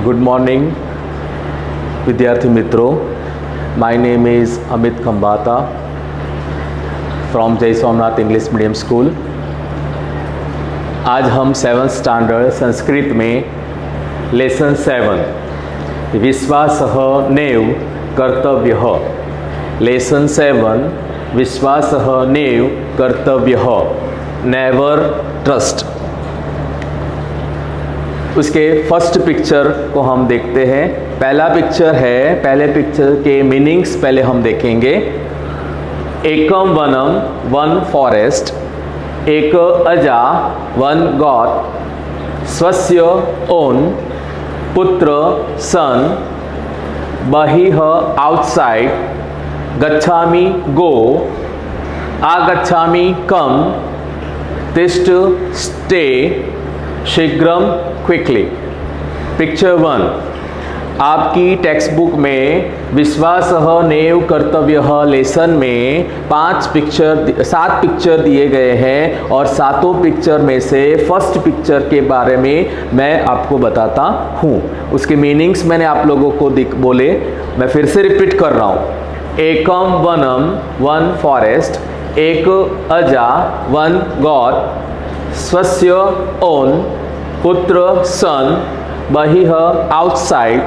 Good morning विद्यार्थी मित्रों, my name is Amit Khambata from Jai Somnath English medium school. आज हम 7th स्टैंडर्ड संस्कृत में लेसन 7 विश्वासः नैव कर्तव्यः, लेसन 7 विश्वासः नैव कर्तव्यः, नेवर ट्रस्ट। उसके फर्स्ट पिक्चर को हम देखते हैं। पहला पिक्चर है, पहले पिक्चर के मीनिंग्स पहले हम देखेंगे। एकम वनम वन फॉरेस्ट, एक अजा वन गॉड, स्वस्य ओन पुत्र सन, बहिः आउटसाइड, गच्छामि गो, आगच्छामि कम, तिष्ठ स्टे, शीघ्रम क्विकली। पिक्चर 1 आपकी टेक्स्ट बुक में विश्वासः नैव कर्तव्यः लेसन में 7 पिक्चर दिए गए हैं और सातों पिक्चर में से फर्स्ट पिक्चर के बारे में मैं आपको बताता हूँ। उसके मीनिंग्स मैंने आप लोगों को बोले, मैं फिर से रिपीट कर रहा हूँ। एकम वनम वन फॉरेस्ट, एक अजा वन गॉड, स्वस्य ओन पुत्र सन, बहिः आउटसाइड,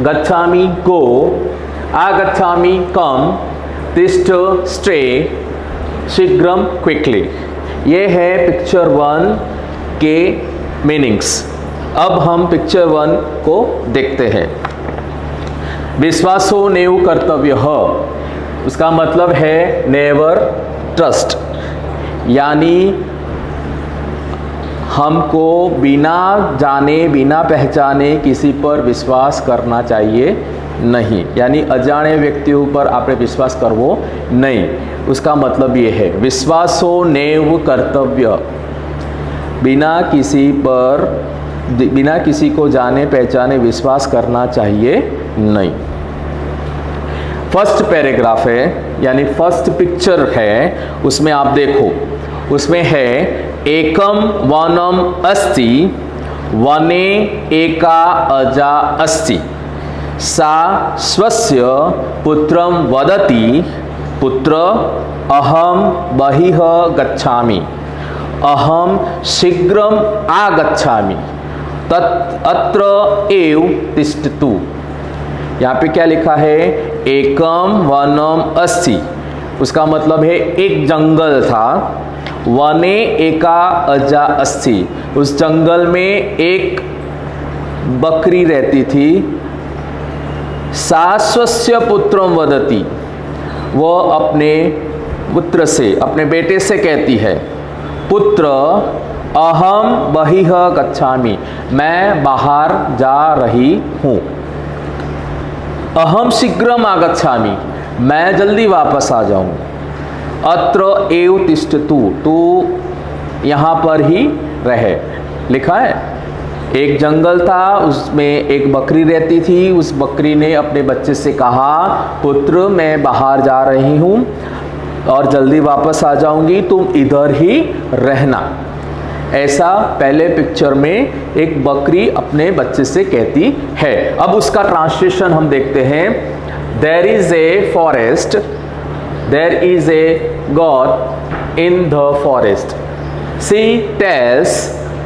गच्छामि गो, आगच्छामि कम, तिष्ठ स्टे, शीघ्रम क्विकली। ये है पिक्चर 1 के मीनिंग्स। अब हम पिक्चर 1 को देखते हैं। विश्वासो नैव कर्तव्यः, उसका मतलब है नेवर ट्रस्ट, यानी हमको बिना जाने बिना पहचाने किसी पर विश्वास करना चाहिए नहीं, यानी अजाने व्यक्तियों पर आपने विश्वास करवो नहीं। उसका मतलब ये है विश्वासो नैव कर्तव्य, बिना किसी को जाने पहचाने विश्वास करना चाहिए नहीं। फर्स्ट पैराग्राफ है, यानी फर्स्ट पिक्चर है, उसमें आप देखो, उसमें है एकम वनम अस्ति, वने एका अजा अस्ति, सा स्वस्य पुत्रम वदति, पुत्र अहम बहिः गच्छामि, अहम शीघ्रम आगच्छामि, अत्र एव तिष्ठतु। यहाँ पे क्या लिखा है? एकम वनम अस्ति, उसका मतलब है एक जंगल था। वने एका अजा अस्ति, उस जंगल में एक बकरी रहती थी। सा स्वस्य पुत्रम वदति, वो अपने पुत्र से, अपने बेटे से कहती है, पुत्र अहम बहिः गच्छामि, मैं बाहर जा रही हूँ। अहम शीघ्रम आगच्छामि, मैं जल्दी वापस आ जाऊँ। अत्र एव तिष्ठतु, तू यहाँ पर ही रहे। लिखा है एक जंगल था, उसमें एक बकरी रहती थी। उस बकरी ने अपने बच्चे से कहा, पुत्र मैं बाहर जा रही हूँ और जल्दी वापस आ जाऊंगी, तुम इधर ही रहना। ऐसा पहले पिक्चर में एक बकरी अपने बच्चे से कहती है। अब उसका ट्रांसलेशन हम देखते हैं। There is a forest, there is a god in the forest. She tells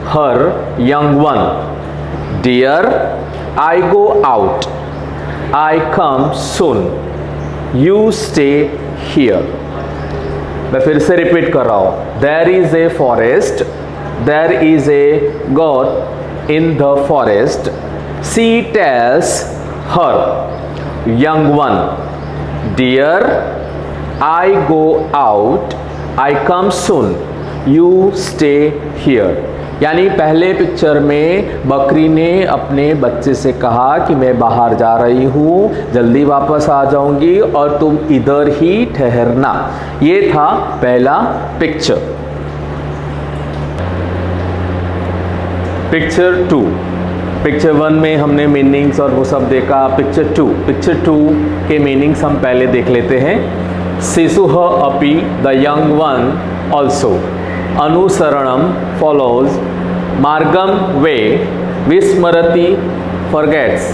her young one, dear, I go out, I come soon, you stay here. मैं फिर से रिपीट कर रहा हूँ। There is a forest, there is a god in the forest. She tells her young one, dear, I go out, I come soon, you stay here. यानी पहले picture में बकरी ने अपने बच्चे से कहा कि मैं बाहर जा रही हूँ, जल्दी वापस आ जाऊंगी और तुम इधर ही ठहरना। ये था पहला पिक्चर। पिक्चर 2, पिक्चर 1 में हमने मीनिंग्स और वो सब देखा। पिक्चर 2 के मीनिंग्स हम पहले देख लेते हैं। शिशुः अपि, द यंग वन ऑल्सो, अनुसरणम फॉलोज, मार्गम वे, विस्मरति forgets.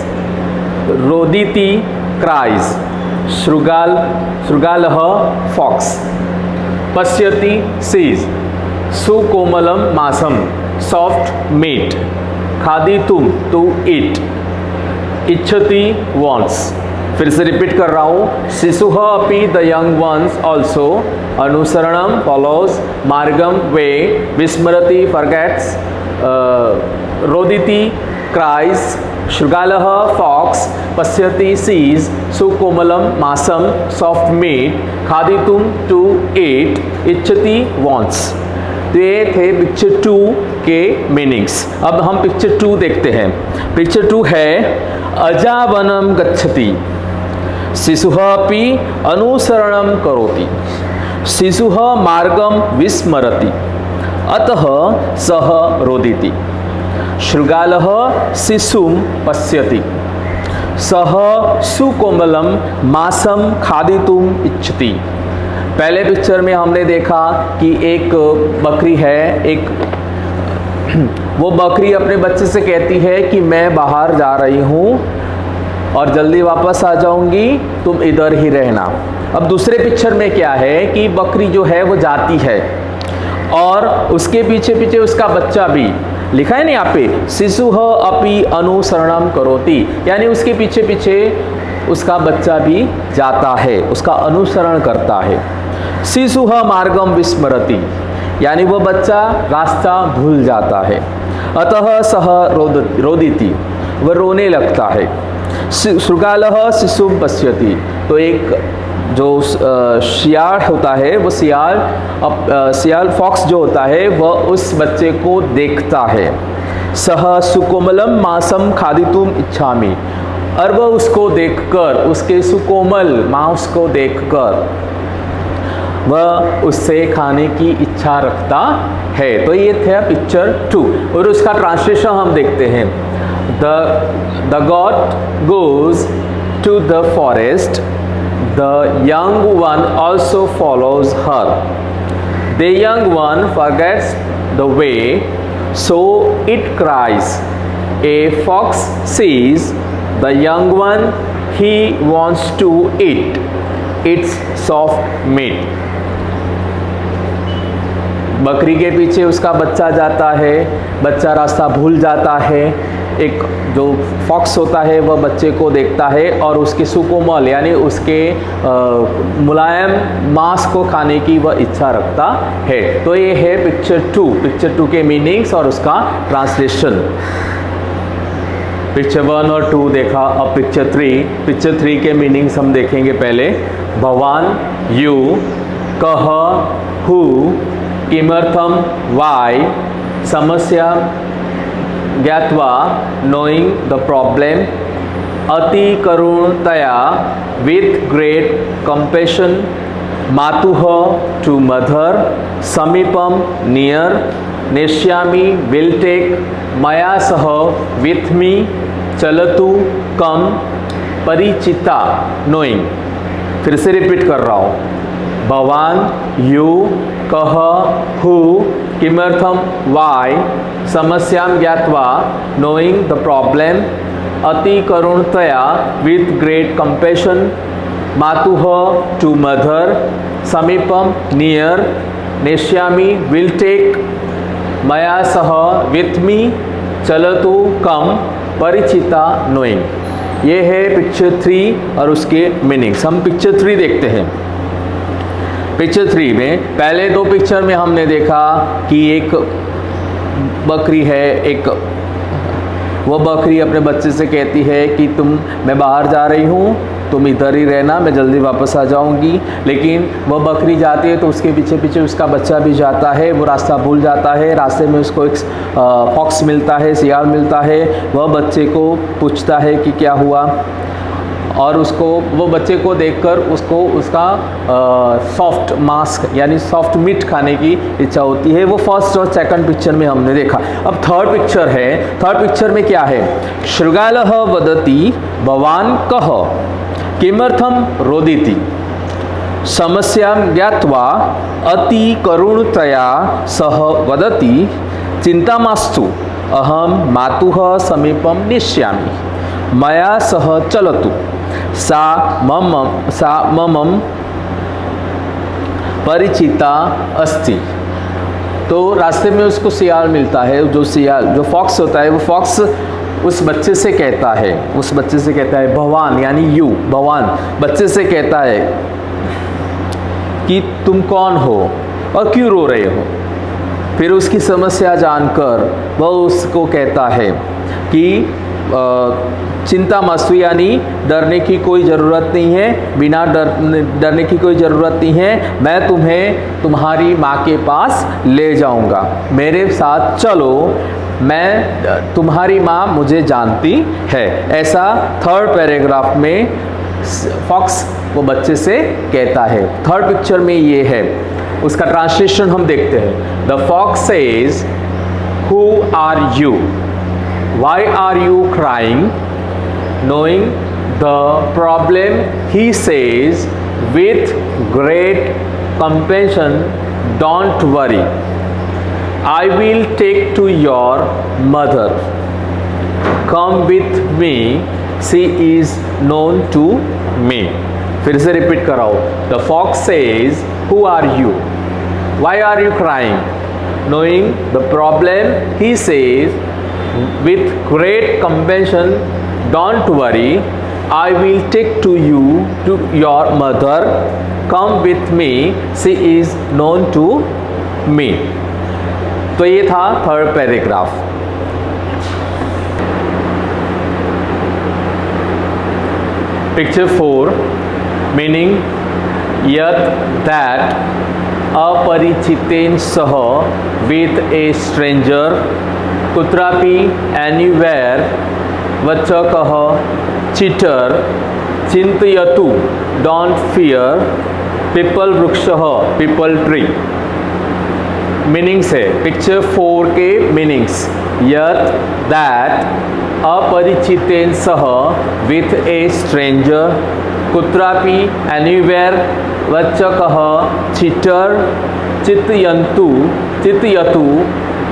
Roditi cries. Shrugalah fox. Pasyati sees. Sukomalam masam soft meat. Khaditum to eat. इच्छति wants. फिर से रिपीट कर रहा हूँ. शिशुः अपि द यंग वंस ऑल्सो. अनुसरणम follows. मार्गम way. विस्मरति forgets. रोदिति cries. शृगालः fox. पश्यति sees. सुकोमलम मासम soft meat. खादितुम to eat. इच्छति wants. तो ये थे पिक्चर 2 के मीनिंग्स. अब हम पिक्चर 2 देखते हैं. पिक्चर 2 है अजावनम गच्छति. शिशुः अपि अनुसरणं करोति. शिशुः मार्गं विस्मरति. अतः सः रोदिति. शृगालः शिशुं पश्यति. सः सुकोमलं मांसं खादितुम् इच्छति. पहले पिक्चर में हमने देखा कि एक बकरी है. एक वो बकरी अपने बच्चे से कहती है कि मैं बाहर जा रही हूँ और जल्दी वापस आ जाऊंगी, तुम इधर ही रहना. अब दूसरे पिक्चर में क्या है कि बकरी जो है वो जाती है और उसके पीछे पीछे उसका बच्चा भी. लिखा है ना यहाँ पे, शिशुः अपि अनुसरणं करोति, यानी उसके पीछे पीछे उसका बच्चा भी जाता है, उसका अनुसरण करता है. शिशुः मार्गम विस्मरति, यानी वो बच्चा रास्ता भूल जाता है. अतः सः रोदिति, वह रोने लगता है. शृगालः शिशुं पश्यति, तो एक जो शियाल होता है वो सियाल फॉक्स जो होता है वह उस बच्चे को देखता है. सः सुकोमलम मांसम खादितुम इच्छामि, और वह उसको देखकर, उसके सुकोमल मांस को देखकर वह उससे खाने की इच्छा रखता है. तो ये था पिक्चर 2. और उसका ट्रांसलेशन हम देखते हैं. The goat goes to the forest, the young one also follows her. The young one forgets the way, so it cries. A fox sees the young one, he wants to eat its soft meat. बकरी के पीछे उसका बच्चा जाता है, बच्चा रास्ता भूल जाता है. एक जो फॉक्स होता है वह बच्चे को देखता है और उसके सुकोमल यानी उसके मुलायम मांस को खाने की वह इच्छा रखता है. तो ये है पिक्चर 2. पिक्चर 2 के मीनिंग्स और उसका ट्रांसलेशन. पिक्चर 1 और 2 देखा. अब पिक्चर 3. पिक्चर 3 के मीनिंग्स हम देखेंगे. पहले भवान, यू, कह, हु, किमर्थम, वाई, समस्या, ज्ञात्वा, नोइंग द प्रॉब्लम, अति करुणतया, विथ ग्रेट कंपैशन, मातुः टू मदर, समीपम नियर, नेष्यामि विल टेक, मया सह विथ मी, चलतु कम, परिचिता नोइंग. फिर से रिपीट कर रहा हूँ. भवान, यू, कह, हु, किमर्थम, वाई, समस्याम ज्ञात्वा, नोइंग द प्रॉब्लम, अति करुणतया, विथ ग्रेट कंपैशन, मातुः टू मदर, समीपम नियर, नेष्यामि विल टेक, मया सह विथ मी, चलतु कम, परिचिता नोइंग. ये है पिक्चर 3 और उसके मीनिंग्स. हम पिक्चर 3 देखते हैं. पिक्चर 3 में पहले 2 पिक्चर में हमने देखा कि एक बकरी है. एक वो बकरी अपने बच्चे से कहती है कि मैं बाहर जा रही हूँ, तुम इधर ही रहना, मैं जल्दी वापस आ जाऊँगी. लेकिन वह बकरी जाती है तो उसके पीछे पीछे उसका बच्चा भी जाता है. वो रास्ता भूल जाता है. रास्ते में उसको एक फॉक्स मिलता है, सियार मिलता है. वह बच्चे को पूछता है कि क्या हुआ, और वो बच्चे को देखकर उसका सॉफ्ट मांस यानी सॉफ्ट मीट खाने की इच्छा होती है. वो फर्स्ट और सेकंड पिक्चर में हमने देखा. अब थर्ड पिक्चर है. थर्ड पिक्चर में क्या है? शृगालः वदति भवान कह, किमर्थम रोदिति, समस्यां ज्ञात्वा अति करुणतया सह वदति, चिंता मास्तु, अहम मातुः समीपं नेष्यामि मया सह चलतु सा मम परिचिता अस्ति। तो रास्ते में उसको सियाल मिलता है, जो फॉक्स होता है, वो फॉक्स उस बच्चे से कहता है भगवान यानी यू, भगवान बच्चे से कहता है कि तुम कौन हो और क्यों रो रहे हो। फिर उसकी समस्या जानकर वह उसको कहता है कि चिंता मत, यानी डरने की कोई ज़रूरत नहीं है, बिना डरने की कोई ज़रूरत नहीं है, मैं तुम्हें तुम्हारी माँ के पास ले जाऊंगा, मेरे साथ चलो, मैं तुम्हारी माँ मुझे जानती है। ऐसा थर्ड पैराग्राफ में फॉक्स वो बच्चे से कहता है। थर्ड पिक्चर में ये है, उसका ट्रांसलेशन हम देखते हैं। The fox says who are you, why are you crying, knowing the problem he says with great compassion, don't worry, I will take to your mother, come with me, she is known to me। फिर से repeat कराओ। The fox says who are you, why are you crying, knowing the problem he says with great compassion, don't worry, I will take to you to your mother, come with me, she is known to me। तो ये था third paragraph. Picture 4 meaning यत that अपरिचितेन सह with a stranger कुत्रापि anywhere वचकः cheater चिंतयतु don't fear पीपल वृक्षः पीपल ट्री। मीनिंग्स है पिक्चर 4 के मीनिंग्स। यत दैट अपरिचितेन सह विथ ए स्ट्रेंजर कुत्रापि एनीवेयर वचकः चीटर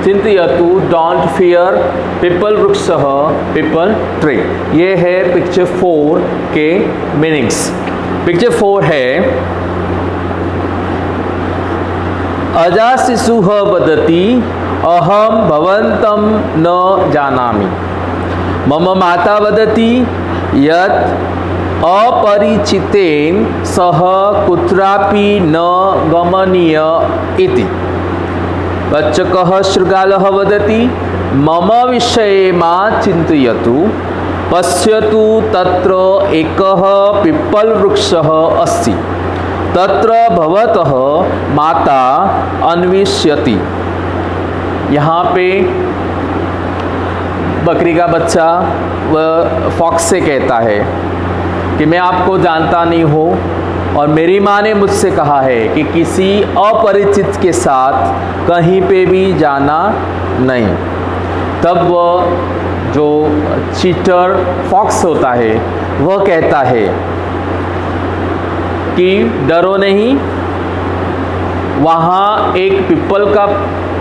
चिंतयतु डोंट फियर पीपल वृक्षः पीपल ट्री। ये है पिक्चर 4 के मीनिंग्स। पिक्चर 4 है अजाशिशुः वदति अहम भवन्तं न जानामि, मम माता वदति यत् अपरिचितेन सह कुत्रापि न गमनीय इति। वच्चकः शृगालः वदति मम विषये मा चिन्तयतु, पश्यतु तत्र एकः पिप्पलवृक्षः अस्ति, तत्र भवतः माता अन्विष्यति। यहाँ पे बकरी का बच्चा वह फॉक्स से कहता है कि मैं आपको जानता नहीं हूँ और मेरी माँ ने मुझसे कहा है कि किसी अपरिचित के साथ कहीं पे भी जाना नहीं। तब वह जो चीटर फॉक्स होता है वह कहता है कि डरो नहीं, वहाँ एक पीपल का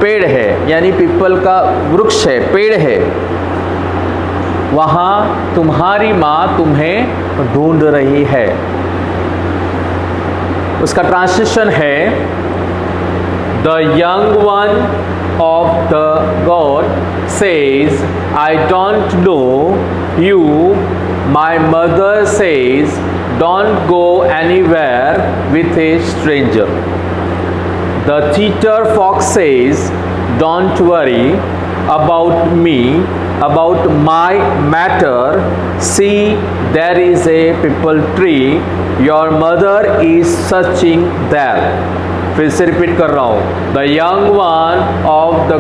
पेड़ है, यानी पीपल का वृक्ष है, पेड़ है, वहाँ तुम्हारी माँ तुम्हें ढूंढ रही है। उसका ट्रांसलेशन है the young one of the goat says I don't know you, my mother says don't go anywhere with a stranger. The cheater fox says don't worry about me, about my matter, see there is a pipal tree, your mother is searching there। फिर से repeat कर रहा हूँ। The young one of the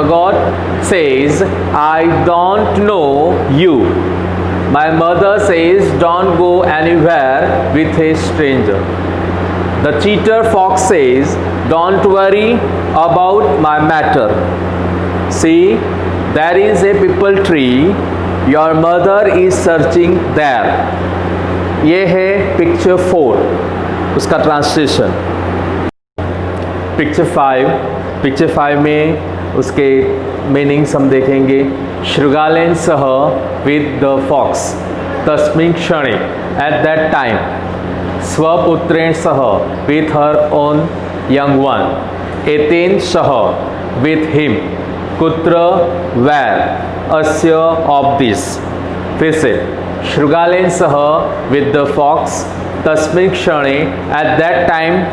god says I don't know you, my mother says don't go anywhere with a stranger। The cheater fox says don't worry about my matter, see there is a pipal tree, your mother is searching there। ये है picture 4, उसका translation. Picture 5 में उसके meanings हम देखेंगे। शृगालेन सह with the fox तस्मिन् क्षणे एट दैट टाइम स्वपुत्रेण सह with her own young one एतेन सह विथ हिम कुत्र वेर अस्य ऑफ दिस। फिर से शृगालेन सह विद द फॉक्स तस्मिन् क्षणे एट दैट टाइम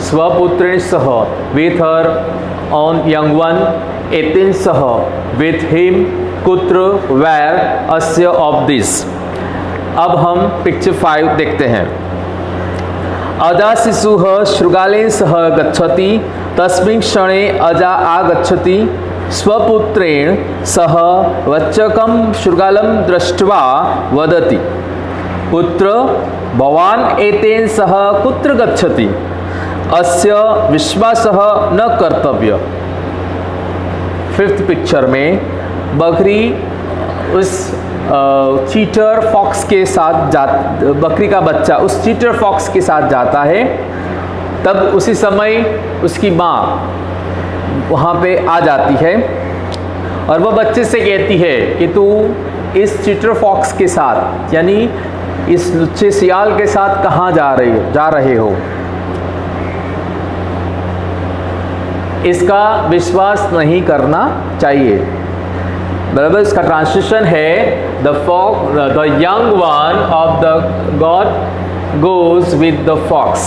स्वपुत्रेण सह with her own young one एतेन सह विथ हिम कुत्र वेर अस्य ऑफ दिस। अब हम पिक्चर 5 देखते हैं। अजा शिशुः शृगालेन सह गच्छति तस्मिन् क्षणे अजा आगच्छति स्वपुत्रेण सह वच्चकं शृगालं दृष्ट्वा वदति पुत्र भवान् एतेन सह कुत्र गच्छति अस्य विश्वासः न कर्तव्य। 5th पिक्चर में बकरी उस चीटर फॉक्स के साथ बकरी का बच्चा उस चीटर फॉक्स के साथ जाता है। तब उसी समय उसकी माँ वहाँ पे आ जाती है और वह बच्चे से कहती है कि तू इस चीटर फॉक्स के साथ यानी इस लुच्चे सियाल के साथ कहाँ जा रहे हो। इसका विश्वास नहीं करना चाहिए। बराबर इसका ट्रांसलेशन है the young one of the goat goes with the fox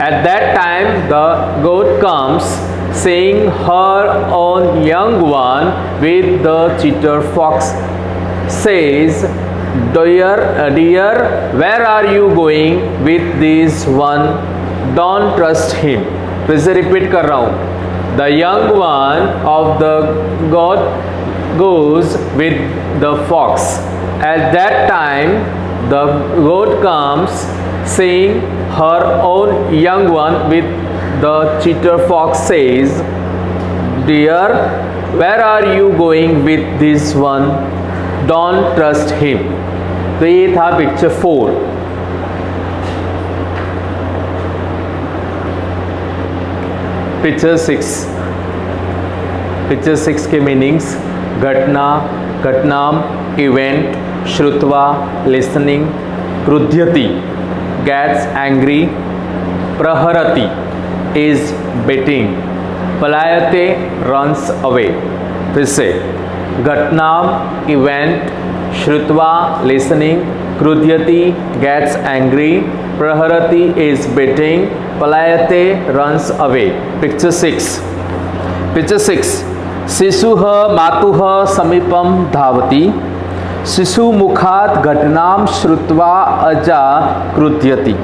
at that time the goat comes seeing her own young one with the cheater fox says dear where are you going with this one don't trust him. फिर से repeat कर रहा हूँ। The young one of the goat goes with the fox. At that time the goat comes saying her own young one with the cheater fox says, dear, where are you going with this one? Don't trust him. तो ये था picture 4। Picture 6। Picture 6 के meanings घटना घटनाम event श्रुत्वा listening क्रुध्यति gets angry प्रहरति is beating पलायते रन्स अवे। फिर से घटनाम इवेंट श्रुत्वा लिसनिंग क्रुध्यति गेट्स एंग्री प्रहरति इज बेटिंग पलायते रन्स अवे। पिक्चर 6। पिक्चर 6 शिशुः मातुः समीपं धावति शिशुमुखात् घटनां श्रुत्वा अजा क्रुध्यति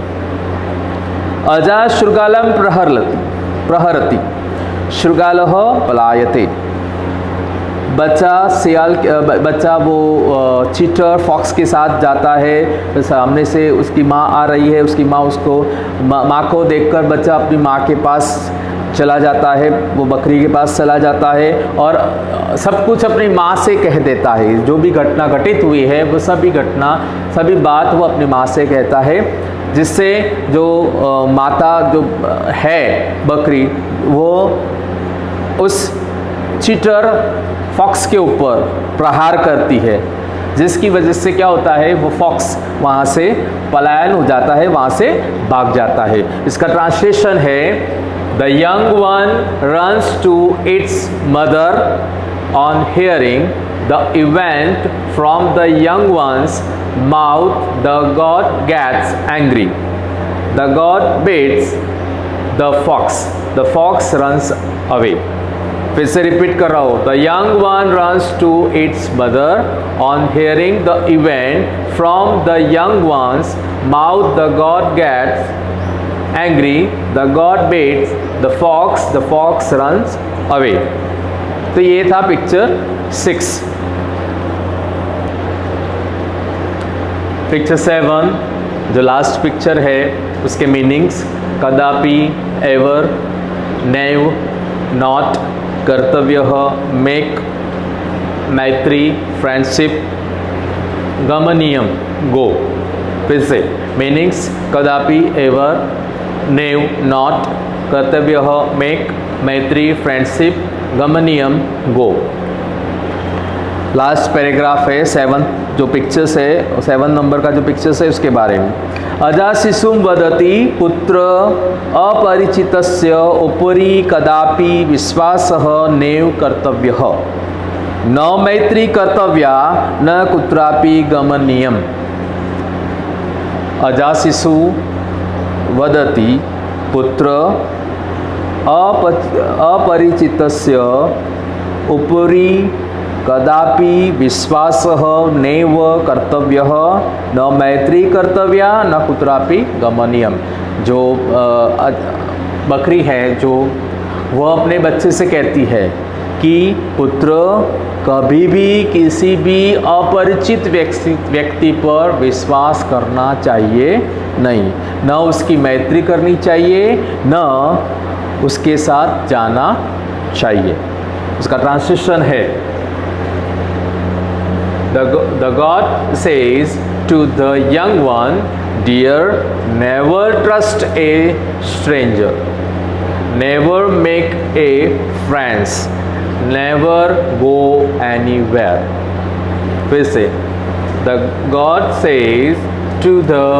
अजा शृगालं प्रहरति शृगालः पलायते। बच्चा वो चीटर फॉक्स के साथ जाता है। सामने से उसकी माँ आ रही है। उसकी माँ उसको माँ को देखकर बच्चा अपनी माँ के पास चला जाता है। वो बकरी के पास चला जाता है और सब कुछ अपनी माँ से कह देता है। जो भी घटना घटित हुई है वो सभी बात वो अपनी माँ से कहता है, जिससे जो माता जो है बकरी वो उस चीटर फॉक्स के ऊपर प्रहार करती है, जिसकी वजह से क्या होता है वो फॉक्स वहाँ से पलायन हो जाता है, वहाँ से भाग जाता है। इसका ट्रांसलेशन है The young one runs to its mother on hearing the event from the young one's mouth. The god gets angry. The god beats the fox. The fox runs away. फिर से रिपीट कर रहा हूँ। The young one runs to its mother on hearing the event from the young one's mouth. The god gets angry, the god beats the fox runs away। तो ये था picture 6। Picture 7 जो last picture है उसके meanings कदापि, ever, naive, not, कर्तव्यः, make, मैत्री, friendship, गमनीयम, गो। फिर से मीनिंग्स कदापि, एवर, नेव, नॉट, कर्तव्य, मेक, मैत्री, फ्रेंडशिप, गमनीयम गो। लास्ट पैराग्राफ है, 7 जो पिक्चर्स है, 7 नंबर का जो पिक्चर्स है उसके बारे में। अजा शिशुम वदति पुत्र अपरिचितस्य उपरि कदापि विश्वासः नैव कर्तव्यः, न मैत्री कर्तव्या न कुत्रापि गमनीयम। अजा शिशु वदति पुत्र अपरिचितस्य उपरि कदापि विश्वासः नैव कर्तव्यः, न मैत्री कर्तव्या न कुत्रापि गमनीयम। जो बकरी है जो वह अपने बच्चे से कहती है कि पुत्र कभी भी किसी भी अपरिचित व्यक्ति पर विश्वास करना चाहिए नहीं, न उसकी मैत्री करनी चाहिए न उसके साथ जाना चाहिए। उसका ट्रांसलेशन है, The God says to the young one, dear, never trust a stranger, never make a friends, never go anywhere. फिर से, the God says to the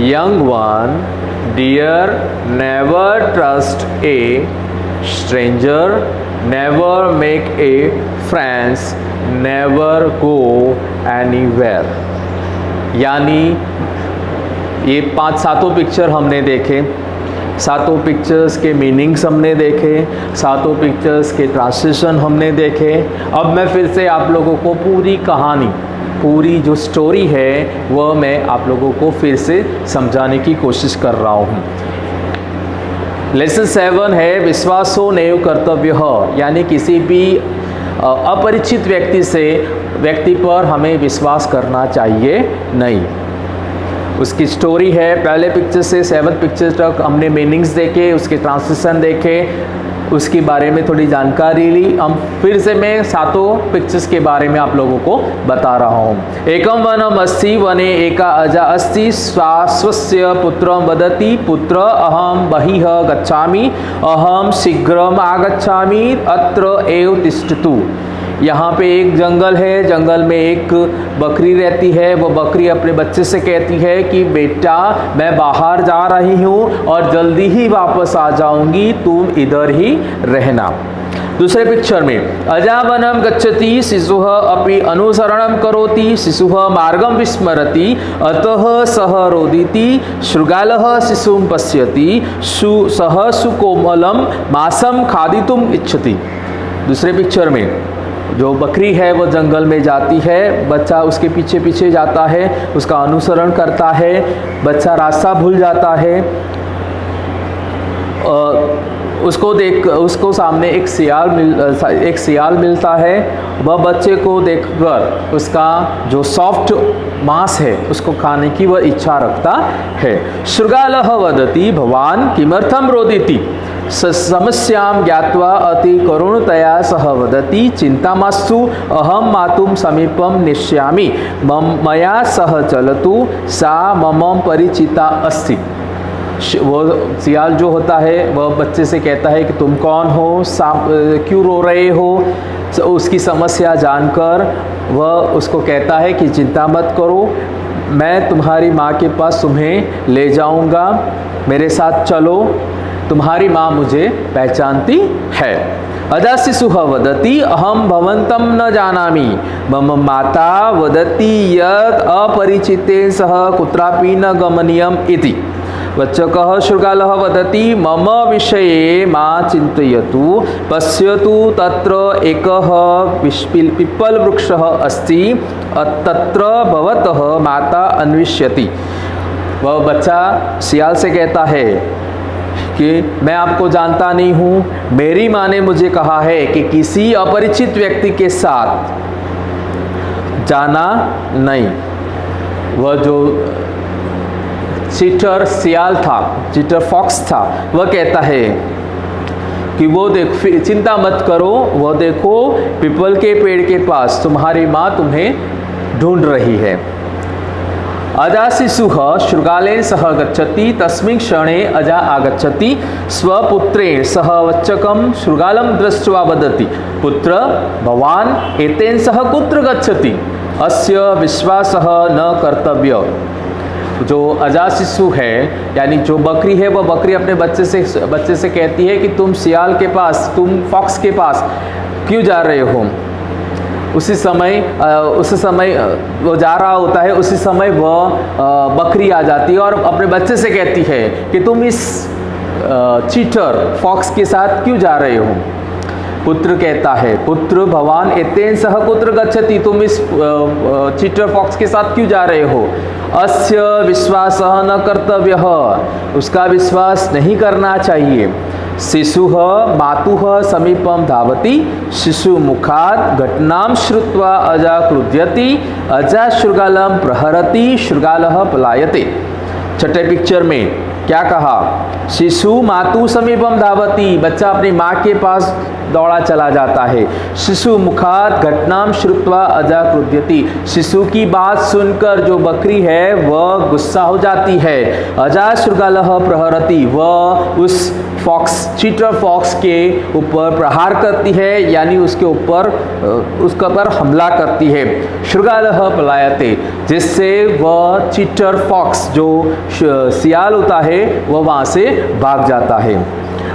young one, dear, never trust a stranger, never make a friends, never go anywhere. यानी ये 5-7 picture हमने देखे, 7 pictures के meanings हमने देखे, 7 pictures के ट्रांसलेशन हमने देखे। अब मैं फिर से आप लोगों को पूरी कहानी, पूरी जो स्टोरी है वह मैं आप लोगों को फिर से समझाने की कोशिश कर रहा हूँ। लेसन 7 है विश्वासो नैव कर्तव्यः, यानी किसी भी अपरिचित व्यक्ति पर हमें विश्वास करना चाहिए नहीं। उसकी स्टोरी है, पहले पिक्चर से 7 पिक्चर तक हमने मीनिंग्स देखे, उसके ट्रांसलेशन देखे, उसके बारे में थोड़ी जानकारी ली। हम फिर से मैं 7 पिक्चर्स के बारे में आप लोगों को बता रहा हूँ। एकम वनम अस्ति वने एका अजा अस्ति स्वस्य पुत्रं वदति पुत्र अहम बहिः गच्छामि अहम शीघ्रम आगच्छामि अत्र एव तिष्ठतु। यहाँ पे एक जंगल है, जंगल में एक बकरी रहती है। वो बकरी अपने बच्चे से कहती है कि बेटा मैं बाहर जा रही हूँ और जल्दी ही वापस आ जाऊँगी, तुम इधर ही रहना। दूसरे पिक्चर में अजावनम गच्छति शिशुः अपि अनुसरणं करोति शिशुः मार्गं विस्मरति अतः सः रोदिति शृगालः शिशुं पश्यति सः सुकोमलं मांसं खादितुम् इच्छति। दूसरे पिक्चर में जो बकरी है वो जंगल में जाती है, बच्चा उसके पीछे पीछे जाता है, उसका अनुसरण करता है, बच्चा रास्ता भूल जाता है। उसको सामने एक सियाल मिलता है। वह बच्चे को देखकर उसका जो सॉफ्ट मांस है उसको खाने की वह इच्छा रखता है। शृगालः वदति भवान किमर्थम रोदिति समस्यां ज्ञात्वा अति करुणतया सह वदति चिंता मास्तु अहम मातुम समीपम निश्यामि मया सह चलतु सा मम परिचिता अस्ति। वो सियाल जो होता है वह बच्चे से कहता है कि तुम कौन हो, क्यों रो रहे हो। उसकी समस्या जानकर वह उसको कहता है कि चिंता मत करो, मैं तुम्हारी माँ के पास तुम्हें ले जाऊँगा, मेरे साथ चलो, तुम्हारी माँ मुझे पहचानती है। अजा शिशुः वदति अहम भवन्तं न जानामि मम माता वदति यत् अपरिचितेन सह कुत्रापि न गमनीयम् इति। वच्चकः शृगालः वदति मम विषये मा चिन्तयतु पश्यतु तत्र एकः पिप्पलवृक्षः अस्ति तत्र भवतः माता अन्विष्यति। वह बच्चा सियाल से कहता है कि मैं आपको जानता नहीं हूँ, मेरी माँ ने मुझे कहा है कि किसी अपरिचित व्यक्ति के साथ जाना नहीं। वह जो चीटर सियाल था, चीटर फॉक्स था, वह कहता है कि वो चिंता मत करो, वो देखो पीपल के पेड़ के पास तुम्हारी माँ तुम्हें ढूंढ रही है। अजा शिशुः शृगालेन सह गच्छति तस्मिन् क्षणे अजा आगच्छति स्वपुत्रेण सह वच्चकं शृगालं दृष्ट्वा वदति पुत्र भवान् एतेन सह कुत्र गच्छति अस्य विश्वासः न कर्तव्य। जो अजा शिशु है यानी जो बकरी है वह बकरी अपने बच्चे से कहती है कि तुम सियाल के पास, तुम फॉक्स के पास क्यों जा रहे हो। उसी समय वो जा रहा होता है, उसी समय वह बकरी आ जाती है और अपने बच्चे से कहती है कि तुम इस चीटर फॉक्स के साथ क्यों जा रहे हो। पुत्र कहता है पुत्र भवान एतेन सह कुत्र गच्छति, तुम इस चीटर फॉक्स के साथ क्यों जा रहे हो। अस्य विश्वासः न कर्तव्यः, उसका विश्वास नहीं करना चाहिए। शिशुः मातुः समीपं धावति शिशुमुखात् घटनां श्रुत्वा अजा क्रुध्यति अजा शृगालं प्रहरति शृगालः पलायते। छठे पिक्चर में क्या कहा, शिशु मातु समीपम धावती, बच्चा अपनी माँ के पास दौड़ा चला जाता है। शिशु मुखात घटनाम श्रुत्वा अजा क्रुध्यति, शिशु की बात सुनकर जो बकरी है वह गुस्सा हो जाती है। अजा शृगालः प्रहरति, वह उस फॉक्स चीटर फॉक्स के ऊपर प्रहार करती है यानी उसके ऊपर हमला करती है। शृगालः पलायते, जिससे वह चीटर फॉक्स जो सियाल होता है वह वहाँ से भाग जाता है।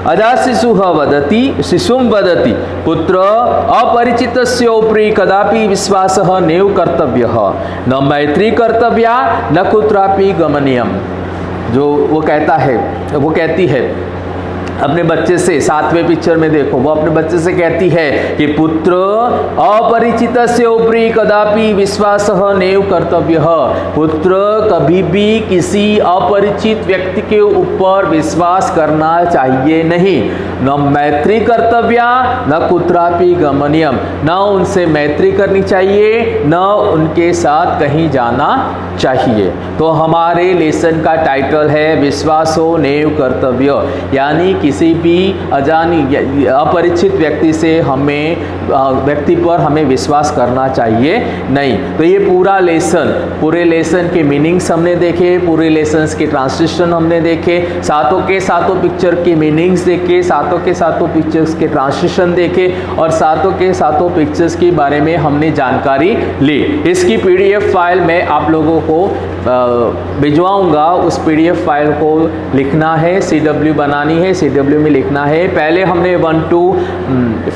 अजा शिशुः वदति शिशुं वदति पुत्र अपरिचितस्य उपरि कदापि विश्वासः नैव कर्तव्यः न मैत्री कर्तव्या न कुत्रापि गमनीयम्। जो वो कहती है अपने बच्चे से, 7वें पिक्चर में देखो वो अपने बच्चे से कहती है कि पुत्र अपरिचितस्य उपरि कदापि विश्वासः नैव कर्तव्यः, पुत्र कभी भी किसी अपरिचित व्यक्ति के ऊपर विश्वास करना चाहिए नहीं। न मैत्री कर्तव्या न कुत्रापि गमनीयम, न उनसे मैत्री करनी चाहिए न उनके साथ कहीं जाना चाहिए। तो हमारे लेसन का टाइटल है विश्वासो नैव कर्तव्य, यानी किसी भी अजानी अपरिचित व्यक्ति पर हमें विश्वास करना चाहिए नहीं। तो ये पूरे लेसन के मीनिंग्स हमने देखे, पूरे लेसन्स के ट्रांसलेशन हमने देखे, सातों के सातों पिक्चर के मीनिंग्स देखे, सातों के सातों पिक्चर्स के ट्रांसलेशन देखे और सातों के सातों पिक्चर्स के बारे में हमने जानकारी ली। इसकी PDF फाइल मैं आप लोगों को भिजवाऊंगा। उस PDF फाइल को लिखना है, CW बनानी है, CW में लिखना है। पहले हमने 1 to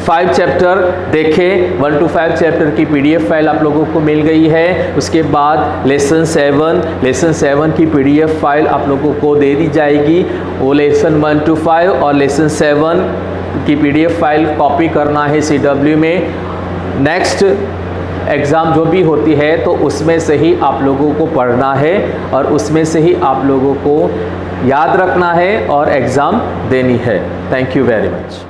5 चैप्टर देखे, 1 to 5 चैप्टर की PDF फाइल आप लोगों को मिल गई है। उसके बाद लेसन 7 की PDF फाइल आप लोगों को दे दी जाएगी। वो लेसन 1 to 5 और लेसन 7 की PDF फाइल कॉपी करना है CW में। नेक्स्ट एग्ज़ाम जो भी होती है तो उसमें से ही आप लोगों को पढ़ना है और उसमें से ही आप लोगों को याद रखना है और एग्ज़ाम देनी है। Thank you very much.